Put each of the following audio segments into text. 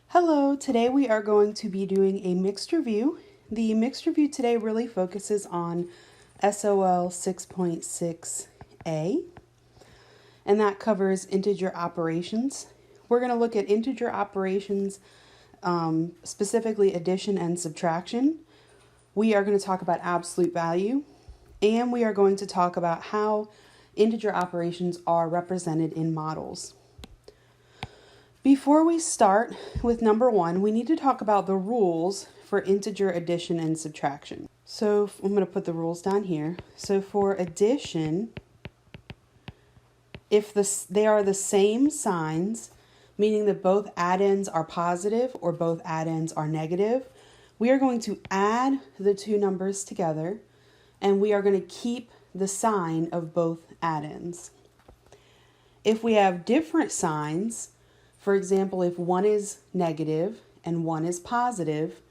Hello, today we are going to be doing a mixed review. The mixed review today really focuses on SOL 6.6a, and that covers integer operations. We're going to look at integer operations, specifically addition and subtraction. We are going to talk about absolute value, and we are going to talk about how integer operations are represented in models. Before we start with number one, we need to talk about the rules for integer addition and subtraction. So I'm going to put the rules down here. So for addition, if they are the same signs, meaning that both addends are positive or both addends are negative, we are going to add the two numbers together and we are going to keep the sign of both addends. If we have different signs, for example, if one is negative and one is positive,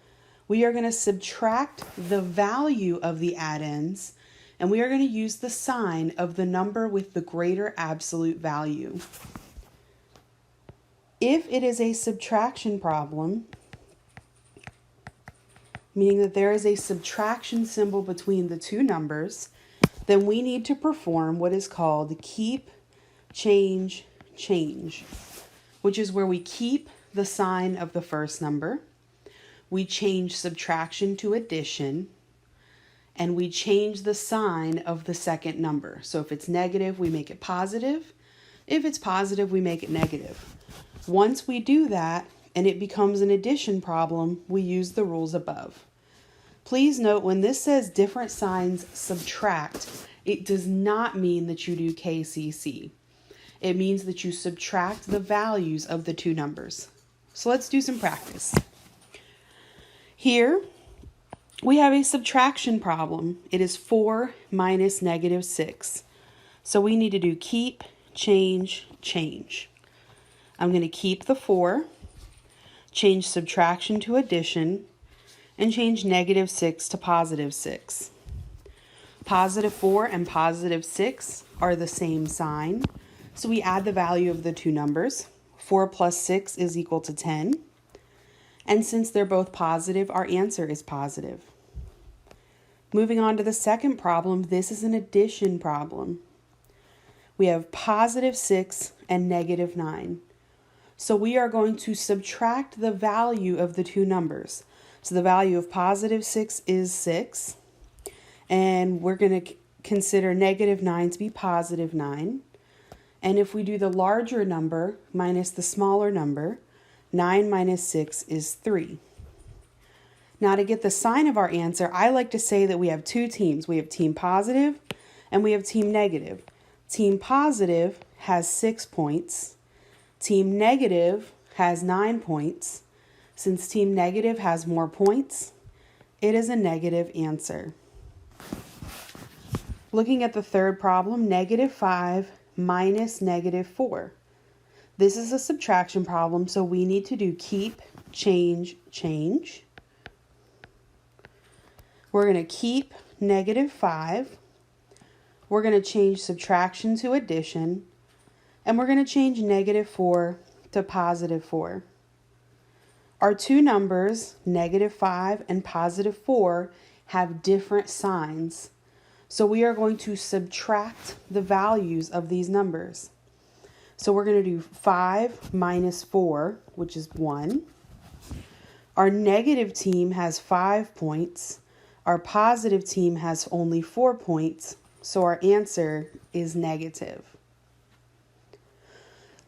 we are going to subtract the value of the addends and we are going to use the sign of the number with the greater absolute value. If it is a subtraction problem, meaning that there is a subtraction symbol between the two numbers, then we need to perform what is called keep, change, change, which is where we keep the sign of the first number, we change subtraction to addition, and we change the sign of the second number. So if it's negative, we make it positive. If it's positive, we make it negative. Once we do that, and it becomes an addition problem, we use the rules above. Please note when this says different signs subtract, it does not mean that you do KCC. It means that you subtract the values of the two numbers. So let's do some practice. Here we have a subtraction problem. It is 4 minus negative 6. So we need to do keep, change, change. I'm going to keep the 4, change subtraction to addition, and change negative 6 to positive 6. Positive 4 and positive 6 are the same sign. So we add the value of the two numbers. 4 plus 6 is equal to 10. And since they're both positive, our answer is positive. Moving on to the second problem, this is an addition problem. We have positive 6 and negative 9. So we are going to subtract the value of the two numbers. So the value of positive 6 is 6. And we're going to consider negative 9 to be positive 9. And if we do the larger number minus the smaller number, 9 minus 6 is 3. Now to get the sign of our answer, I like to say that we have two teams. We have team positive and we have team negative. Team positive has 6 points. Team negative has 9 points. Since team negative has more points, it is a negative answer. Looking at the third problem, negative 5 minus negative 4. This is a subtraction problem, so we need to do keep, change, change. We're going to keep negative 5. We're going to change subtraction to addition. And we're going to change negative 4 to positive 4. Our two numbers, negative 5 and positive 4, have different signs. So we are going to subtract the values of these numbers. So we're going to do 5 minus 4, which is 1. Our negative team has 5 points. Our positive team has only 4 points. So our answer is negative.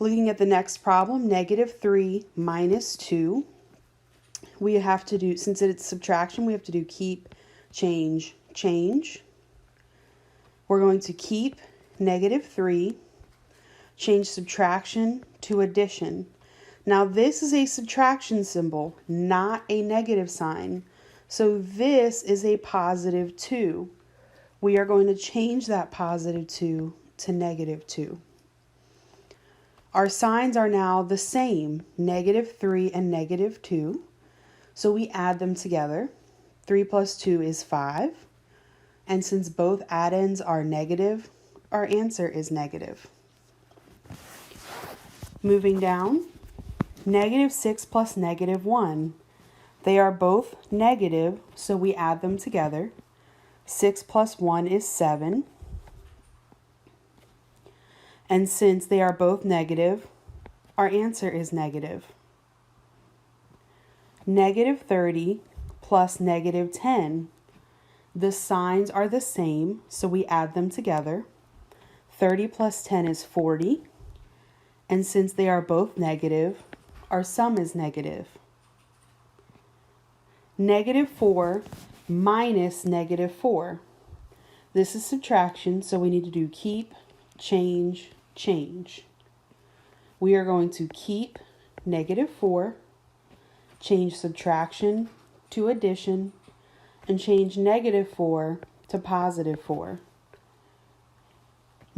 Looking at the next problem, negative 3 minus 2. We have to do, since it's subtraction, we have to do keep, change, change. We're going to keep negative 3, change subtraction to addition. Now this is a subtraction symbol, not a negative sign. So this is a positive 2. We are going to change that positive 2 to negative 2. Our signs are now the same, negative 3 and negative 2. So we add them together. 3 plus 2 is 5. And since both addends are negative, our answer is negative. Moving down, negative 6 plus negative 1. They are both negative, so we add them together. 6 plus 1 is 7. And since they are both negative, our answer is negative. Negative 30 plus negative 10. The signs are the same, so we add them together. 30 plus 10 is 40. And since they are both negative, our sum is negative. Negative 4 minus negative 4. This is subtraction, so we need to do keep, change, change. We are going to keep negative 4, change subtraction to addition, and change negative 4 to positive 4.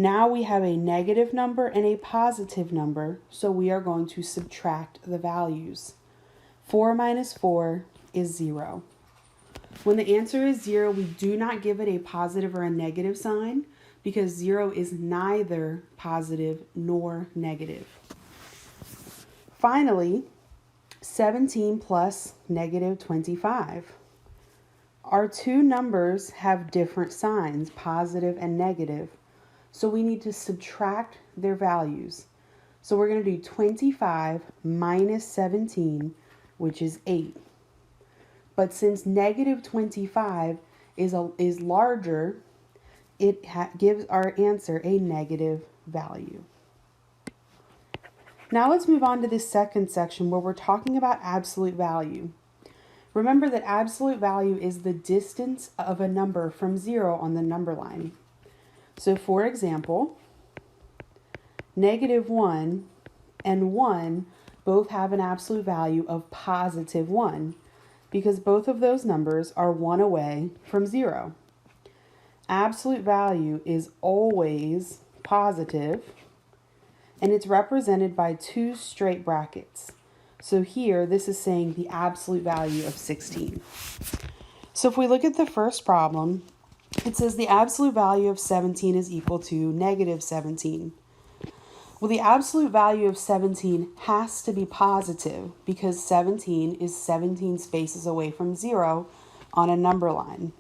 Now we have a negative number and a positive number, so we are going to subtract the values. 4 minus 4 is 0. When the answer is 0, we do not give it a positive or a negative sign because 0 is neither positive nor negative. Finally, 17 plus negative 25. Our two numbers have different signs, positive and negative. So we need to subtract their values. So we're going to do 25 minus 17, which is 8. But since negative 25 is larger, it gives our answer a negative value. Now let's move on to this second section where we're talking about absolute value. Remember that absolute value is the distance of a number from 0 on the number line. So for example, negative 1 and 1 both have an absolute value of positive 1 because both of those numbers are 1 away from 0. Absolute value is always positive, and it's represented by two straight brackets. So here, this is saying the absolute value of 16. So if we look at the first problem, it says the absolute value of 17 is equal to negative 17. Well, the absolute value of 17 has to be positive because 17 is 17 spaces away from 0 on a number line.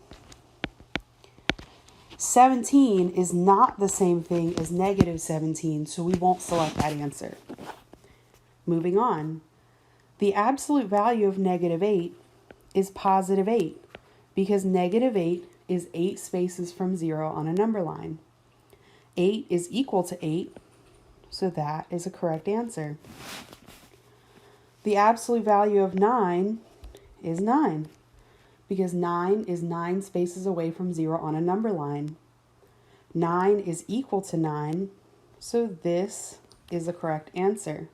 17 is not the same thing as negative 17, so we won't select that answer. Moving on. The absolute value of negative 8 is positive 8 because negative 8 is 8 spaces from 0 on a number line. 8 is equal to 8, so that is a correct answer. The absolute value of 9 is 9 because 9 is 9 spaces away from 0 on a number line. 9 is equal to 9, so this is the correct answer.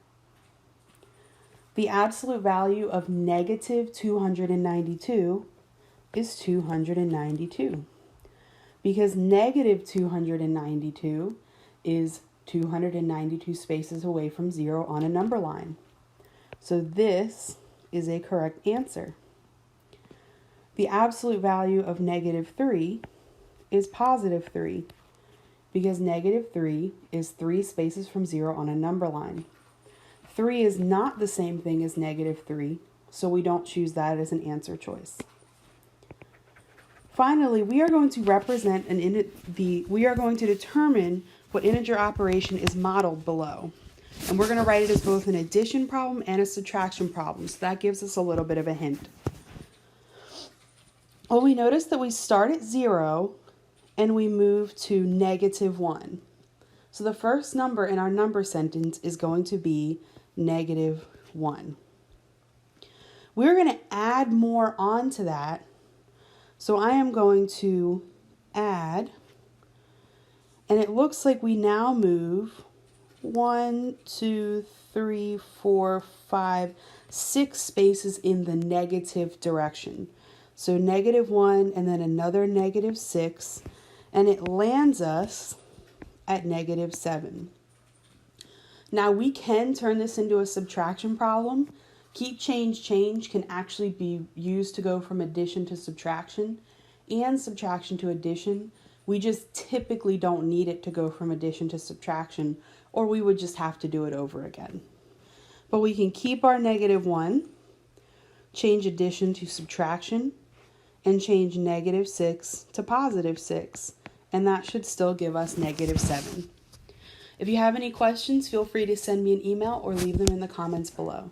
The absolute value of negative 292 is 292 because negative 292 is 292 spaces away from 0 on a number line. So this is a correct answer. The absolute value of negative 3 is positive 3 because negative 3 is 3 spaces from 0 on a number line. 3 is not the same thing as negative 3, so we don't choose that as an answer choice. Finally, we are going to represent we are going to determine what integer operation is modeled below. And we're going to write it as both an addition problem and a subtraction problem, so that gives us a little bit of a hint. Well, we notice that we start at 0 and we move to negative 1. So the first number in our number sentence is going to be negative 1. We're going to add more onto that. So I am going to add, and it looks like we now move 1, 2, 3, 4, 5, 6 spaces in the negative direction. So negative 1 and then another negative 6, and it lands us at negative 7. Now we can turn this into a subtraction problem. Keep, change, change can actually be used to go from addition to subtraction and subtraction to addition. We just typically don't need it to go from addition to subtraction, or we would just have to do it over again. But we can keep our -1, change addition to subtraction, and change -6 to +6. And that should still give us -7. If you have any questions, feel free to send me an email or leave them in the comments below.